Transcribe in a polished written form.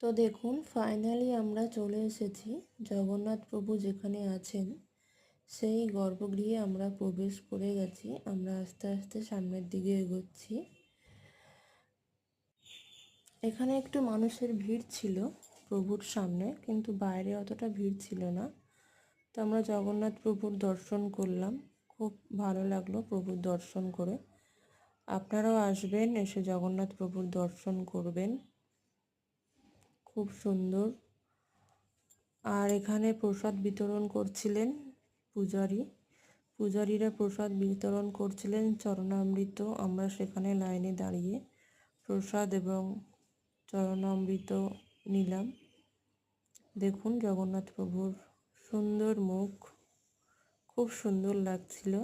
তো দেখুন ফাইনালি আমরা চলে এসেছি জগন্নাথ প্রভু যেখানে আছেন সেই গর্ভগৃহে আমরা প্রবেশ করে গেছি। আমরা আস্তে আস্তে সামনের দিকে এগোচ্ছি। এখানে একটু মানুষের ভিড় ছিল প্রভুর সামনে, কিন্তু বাইরে অতটা ভিড় ছিল না। তো আমরা জগন্নাথ প্রভুর দর্শন করলাম, খুব ভালো লাগলো প্রভুর দর্শন করে। আপনারাও আসবেন, এসে জগন্নাথ প্রভুর দর্শন করবেন, খুব সুন্দর। আর এখানে প্রসাদ বিতরণ করছিলেন পূজারীরা প্রসাদ বিতরণ করছিলেন চরণামৃত। আমরা সেখানে লাইনে দাঁড়িয়ে প্রসাদ এবং চরণামৃত নিলাম। দেখুন জগন্নাথ প্রভুর সুন্দর মুখ, খুব সুন্দর লাগছিল।